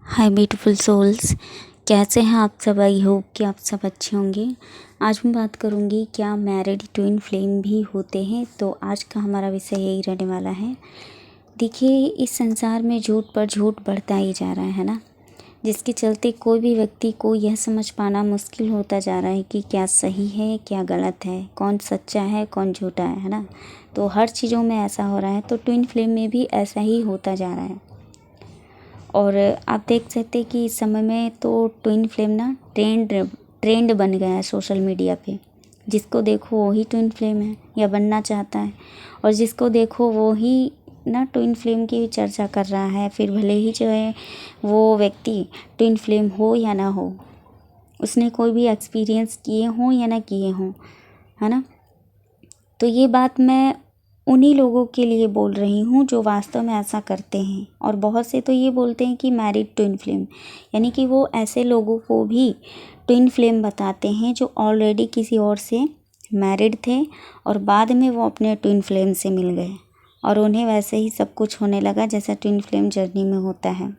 हाय beautiful souls, कैसे हैं आप सब। आई होप कि आप सब अच्छे होंगे। आज मैं बात करूंगी क्या मैरिड ट्विन फ्लेम भी होते हैं। तो आज का हमारा विषय यही रहने वाला है। देखिए, इस संसार में झूठ पर झूठ बढ़ता ही जा रहा है ना, जिसके चलते कोई भी व्यक्ति को यह समझ पाना मुश्किल होता जा रहा है कि क्या सही है क्या गलत है, कौन सच्चा है कौन झूठा है ना। तो हर चीज़ों में ऐसा हो रहा है, तो ट्विन फ्लेम में भी ऐसा ही होता जा रहा है। और आप देख सकते हैं कि इस समय में तो ट्विन फ्लेम ना ट्रेंड बन गया है सोशल मीडिया पे। जिसको देखो वही ट्विन फ्लेम है या बनना चाहता है, और जिसको देखो वो ही ना ट्विन फ्लेम की चर्चा कर रहा है। फिर भले ही जो है वो व्यक्ति ट्विन फ्लेम हो या ना हो, उसने कोई भी एक्सपीरियंस किए हों या ना किए हों, है ना। तो ये बात मैं उन्हीं लोगों के लिए बोल रही हूँ जो वास्तव में ऐसा करते हैं। और बहुत से तो ये बोलते हैं कि मैरिड ट्विन फ्लेम, यानी कि वो ऐसे लोगों को भी ट्विन फ्लेम बताते हैं जो ऑलरेडी किसी और से मैरिड थे और बाद में वो अपने ट्विन फ्लेम से मिल गए और उन्हें वैसे ही सब कुछ होने लगा जैसा ट्विन फ्लेम जर्नी में होता है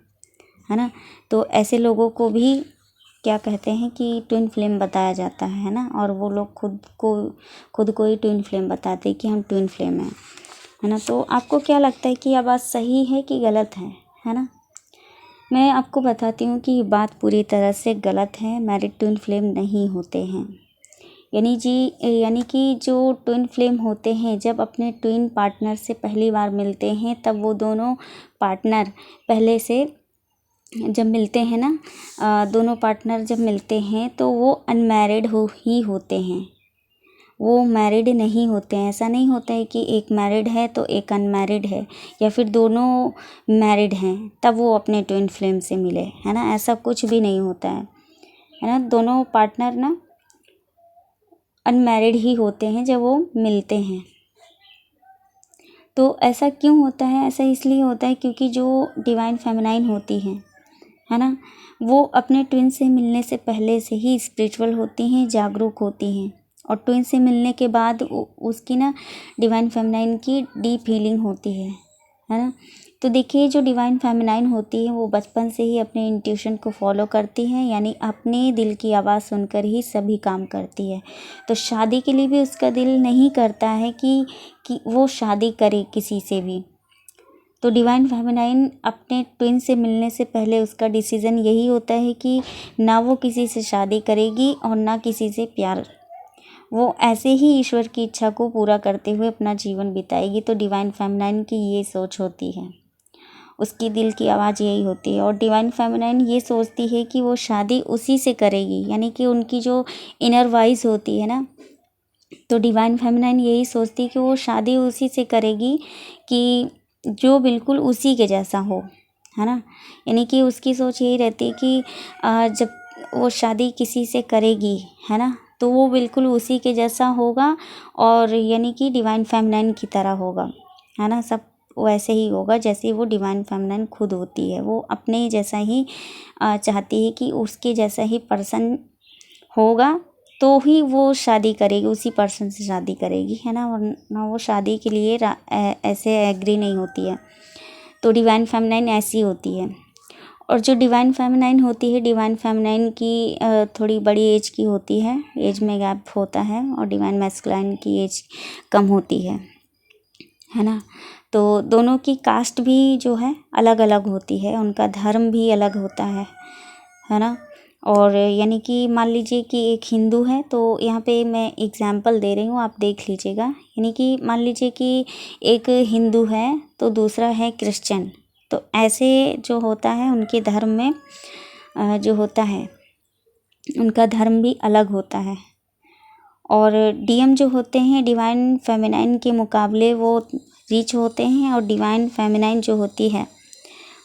ना। तो ऐसे लोगों को भी क्या कहते हैं कि ट्विन फ्लेम बताया जाता है ना। और वो लोग खुद को ही ट्विन फ्लेम बताते हैं कि हम ट्विन फ्लेम हैं, है ना। तो आपको क्या लगता है कि यह बात सही है कि गलत है ना। मैं आपको बताती हूँ कि ये बात पूरी तरह से गलत है। मैरिड ट्विन फ्लेम नहीं होते हैं। यानी कि जो ट्विन फ्लेम होते हैं जब अपने ट्विन पार्टनर से पहली बार मिलते हैं, तब वो दोनों पार्टनर पहले से जब मिलते हैं ना, दोनों पार्टनर जब मिलते हैं तो वो अनमैरिड ही होते हैं। वो मैरिड नहीं होते हैं। ऐसा नहीं होता है कि एक मैरिड है तो एक अनमैरिड है, या फिर दोनों मैरिड हैं तब वो अपने ट्विन फ्लेम से मिले, है ना। ऐसा कुछ भी नहीं होता है ना। दोनों पार्टनर ना अनमैरिड ही होते हैं जब वो मिलते हैं। तो ऐसा क्यों होता है? ऐसा इसलिए होता है क्योंकि जो डिवाइन फेमिनाइन होती है ना, वो अपने ट्विन से मिलने से पहले से ही स्पिरिचुअल होती हैं, जागरूक होती हैं। और ट्विन से मिलने के बाद उसकी ना डिवाइन फेमिनाइन की डीप हीलिंग होती है ना। तो देखिए, जो डिवाइन फेमिनाइन होती है वो बचपन से ही अपने इंट्यूशन को फॉलो करती है, यानी अपने दिल की आवाज़ सुनकर ही सभी काम करती है। तो शादी के लिए भी उसका दिल नहीं करता है कि वो शादी करे किसी से भी। तो डिवाइन फेमिनाइन अपने ट्विन से मिलने से पहले उसका डिसीज़न यही होता है कि ना वो किसी से शादी करेगी और ना किसी से प्यार। वो ऐसे ही ईश्वर की इच्छा को पूरा करते हुए अपना जीवन बिताएगी। तो डिवाइन फेमिनाइन की ये सोच होती है, उसकी दिल की आवाज़ यही होती है। और डिवाइन फेमिनाइन ये सोचती है कि वो शादी उसी से करेगी, यानी कि उनकी जो इनर वॉइस होती है ना, तो डिवाइन फेमिनाइन यही सोचती है कि वो शादी उसी से करेगी कि जो बिल्कुल उसी के जैसा हो, है ना। यानी कि उसकी सोच यही रहती है कि जब वो शादी किसी से करेगी, है ना, तो वो बिल्कुल उसी के जैसा होगा और यानी कि डिवाइन फेमिनाइन की तरह होगा, है ना। सब वैसे ही होगा जैसे वो डिवाइन फेमिनाइन खुद होती है। वो अपने जैसा ही चाहती है कि उसके जैसा ही पर्सन होगा तो ही वो शादी करेगी, उसी पर्सन से शादी करेगी, है ना। वरना वो शादी के लिए ऐसे एग्री नहीं होती है। तो डिवाइन फेमिनाइन ऐसी होती है। और जो डिवाइन फेमिनाइन होती है, डिवाइन फेमिनाइन की थोड़ी बड़ी एज की होती है, एज में गैप होता है, और डिवाइन मैस्कुलाइन की एज कम होती है ना। तो दोनों की कास्ट भी जो है अलग अलग होती है, उनका धर्म भी अलग होता है ना। और यानी कि मान लीजिए कि एक हिंदू है, तो यहाँ पे मैं एग्जाम्पल दे रही हूँ, आप देख लीजिएगा। यानी कि मान लीजिए कि एक हिंदू है तो दूसरा है क्रिश्चियन, तो ऐसे जो होता है उनके धर्म में जो होता है उनका धर्म भी अलग होता है। और डीएम जो होते हैं डिवाइन फेमिनाइन के मुकाबले वो रिच होते हैं, और डिवाइन फेमिनाइन जो होती है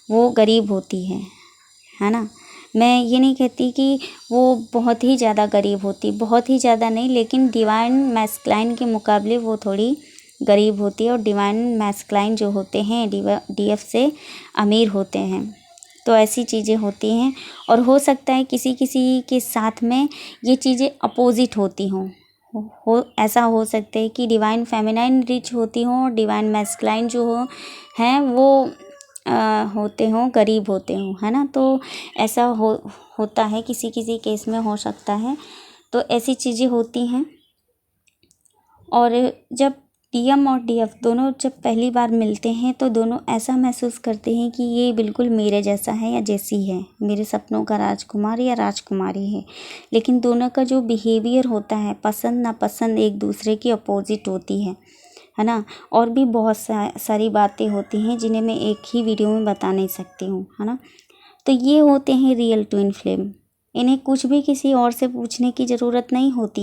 वो गरीब होती है ना। मैं ये नहीं कहती कि वो बहुत ही ज़्यादा गरीब होती, बहुत ही ज़्यादा नहीं, लेकिन डिवाइन मैस्कुलाइन के मुकाबले वो थोड़ी गरीब होती है। और डिवाइन मैस्कुलाइन जो होते हैं डीएफ से अमीर होते हैं। तो ऐसी चीज़ें होती हैं। और हो सकता है किसी किसी के साथ में ये चीज़ें अपोजिट होती हों। ऐसा हो सकता है कि डिवाइन फेमिनाइन रिच होती हों और डिवाइन मैस्कुलाइन जो हो हैं वो होते हों, गरीब होते हों, है ना। तो ऐसा होता है, किसी किसी केस में हो सकता है। तो ऐसी चीज़ें होती हैं। और जब डीएम और डीएफ दोनों जब पहली बार मिलते हैं तो दोनों ऐसा महसूस करते हैं कि ये बिल्कुल मेरे जैसा है या जैसी है, मेरे सपनों का राजकुमार या राजकुमारी है। लेकिन दोनों का जो बिहेवियर होता है, पसंद नापसंद एक दूसरे की अपोजिट होती है ना। और भी बहुत सारी बातें होती हैं जिन्हें मैं एक ही वीडियो में बता नहीं सकती हूँ, है ना। तो ये होते हैं रियल ट्विन फ्लेम। इन्हें कुछ भी किसी और से पूछने की ज़रूरत नहीं होती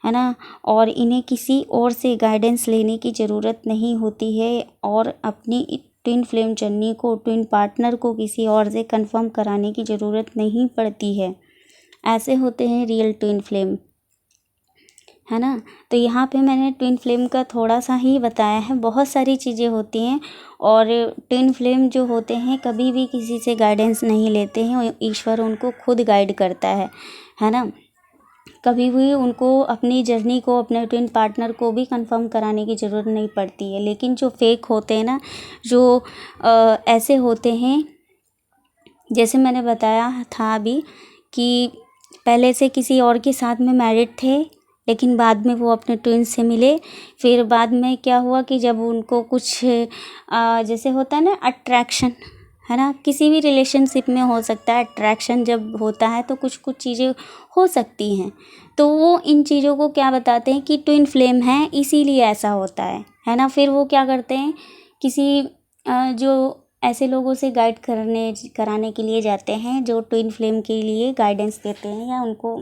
है ना। और इन्हें किसी और से गाइडेंस लेने की ज़रूरत नहीं होती है। और अपनी ट्विन फ्लेम जर्नी को, ट्विन पार्टनर को किसी और से कंफर्म कराने की ज़रूरत नहीं पड़ती है। ऐसे होते हैं रियल ट्विन फ्लेम, है ना। तो यहाँ पे मैंने ट्विन फ्लेम का थोड़ा सा ही बताया है, बहुत सारी चीज़ें होती हैं। और ट्विन फ्लेम जो होते हैं कभी भी किसी से गाइडेंस नहीं लेते हैं, और ईश्वर उनको खुद गाइड करता है ना। कभी भी उनको अपनी जर्नी को, अपने ट्विन पार्टनर को भी कंफर्म कराने की ज़रूरत नहीं पड़ती है। लेकिन जो फेक होते हैं ना, जो ऐसे होते हैं, जैसे मैंने बताया था अभी कि पहले से किसी और के साथ में मैरिड थे, लेकिन बाद में वो अपने ट्विन से मिले। फिर बाद में क्या हुआ कि जब उनको कुछ जैसे होता है ना अट्रैक्शन, है ना, किसी भी रिलेशनशिप में हो सकता है अट्रैक्शन जब होता है तो कुछ कुछ चीज़ें हो सकती हैं। तो वो इन चीज़ों को क्या बताते हैं कि ट्विन फ्लेम है, इसीलिए ऐसा होता है ना। फिर वो क्या करते हैं, किसी जो ऐसे लोगों से गाइड कराने के लिए जाते हैं जो ट्विन फ्लेम के लिए गाइडेंस देते हैं या उनको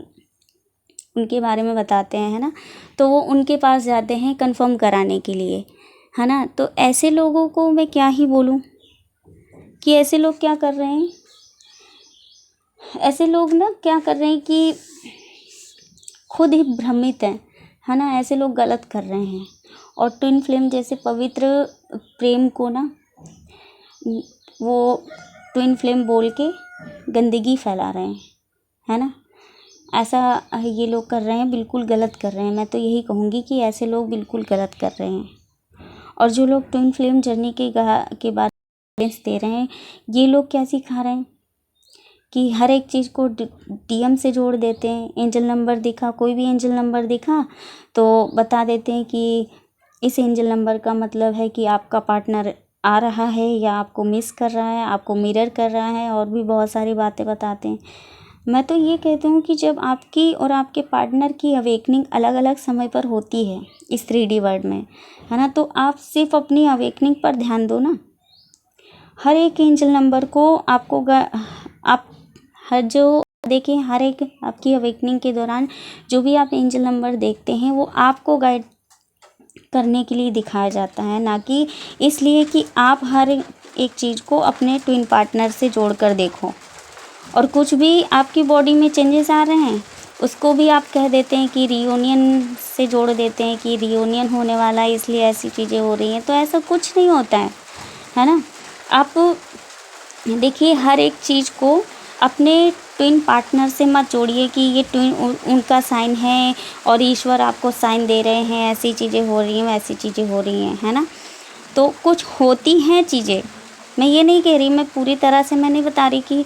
उनके बारे में बताते हैं, है ना। तो वो उनके पास जाते हैं कंफर्म कराने के लिए, है ना। तो ऐसे लोगों को मैं क्या ही बोलूँ कि ऐसे लोग क्या कर रहे हैं, ऐसे लोग ना क्या कर रहे हैं कि खुद ही भ्रमित हैं, है ना। ऐसे लोग गलत कर रहे हैं। और ट्विन फ्लेम जैसे पवित्र प्रेम को ना वो ट्विन फ्लेम बोल के गंदगी फैला रहे हैं, है ना। ऐसा ये लोग कर रहे हैं, बिल्कुल गलत कर रहे हैं। मैं तो यही कहूँगी कि ऐसे लोग बिल्कुल गलत कर रहे हैं। और जो लोग ट्विन फ्लेम जर्नी के बारे में गाइडेंस दे रहे हैं, ये लोग क्या सिखा रहे हैं कि हर एक चीज़ को डीएम से जोड़ देते हैं। एंजल नंबर दिखा, कोई भी एंजल नंबर दिखा तो बता देते हैं कि इस एंजल नंबर का मतलब है कि आपका पार्टनर आ रहा है या आपको मिस कर रहा है, आपको मिरर कर रहा है, और भी बहुत सारी बातें बताते हैं। मैं तो ये कहती हूँ कि जब आपकी और आपके पार्टनर की अवेकनिंग अलग अलग समय पर होती है इस 3D वर्ल्ड में, है ना, तो आप सिर्फ अपनी अवेकनिंग पर ध्यान दो ना। हर एक एंजल नंबर को आपको आप हर जो देखिए, हर एक आपकी अवेकनिंग के दौरान जो भी आप एंजल नंबर देखते हैं वो आपको गाइड करने के लिए दिखाया जाता है, ना कि इसलिए कि आप हर एक चीज़ को अपने ट्विन पार्टनर से जोड़ कर देखो। और कुछ भी आपकी बॉडी में चेंजेस आ रहे हैं उसको भी आप कह देते हैं कि रियूनियन से जोड़ देते हैं कि रियूनियन होने वाला है इसलिए ऐसी चीज़ें हो रही हैं। तो ऐसा कुछ नहीं होता है ना। आप देखिए, हर एक चीज़ को अपने ट्विन पार्टनर से मत जोड़िए कि ये ट्विन उनका साइन है और ईश्वर आपको साइन दे रहे हैं, ऐसी चीज़ें हो रही हैं, वैसी चीज़ें हो रही हैं, है ना। तो कुछ होती हैं चीज़ें, मैं ये नहीं कह रही, मैं पूरी तरह से मैं नहीं बता रही कि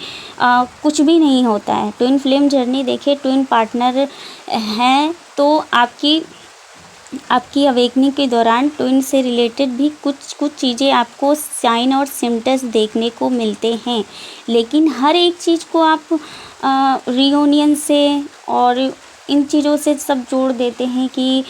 कुछ भी नहीं होता है। ट्विन फ्लेम जर्नी देखिए, ट्विन पार्टनर हैं तो आपकी अवेकनिंग के दौरान ट्विन से रिलेटेड भी कुछ कुछ चीज़ें आपको साइन और सिम्टम्स देखने को मिलते हैं। लेकिन हर एक चीज़ को आप रियूनियन से और इन चीज़ों से सब जोड़ देते हैं कि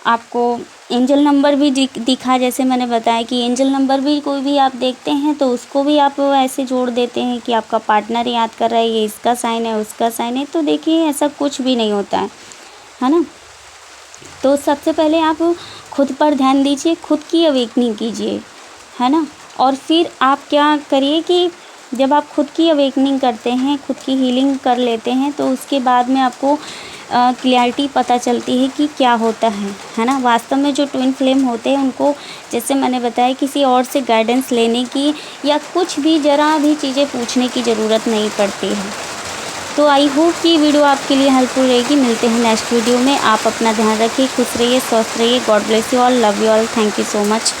आपको एंजल नंबर भी दिखा, जैसे मैंने बताया कि एंजल नंबर भी कोई भी आप देखते हैं तो उसको भी आप ऐसे जोड़ देते हैं कि आपका पार्टनर याद कर रहा है, ये इसका साइन है, उसका साइन है। तो देखिए, ऐसा कुछ भी नहीं होता है ना। तो सबसे पहले आप खुद पर ध्यान दीजिए, खुद की अवेकनिंग कीजिए, है ना। और फिर आप क्या करिए कि जब आप खुद की अवेकनिंग करते हैं, खुद की हीलिंग कर लेते हैं, तो उसके बाद में आपको क्लैरिटी पता चलती है कि क्या होता है ना। वास्तव में जो ट्विन फ्लेम होते हैं उनको, जैसे मैंने बताया, किसी और से गाइडेंस लेने की या कुछ भी ज़रा भी चीज़ें पूछने की ज़रूरत नहीं पड़ती है। तो आई होप कि वीडियो आपके लिए हेल्पफुल रहेगी। मिलते हैं नेक्स्ट वीडियो में। आप अपना ध्यान रखिए, खुश रहिए, स्वस्थ रहिए। God bless you all, love you all, thank you so much.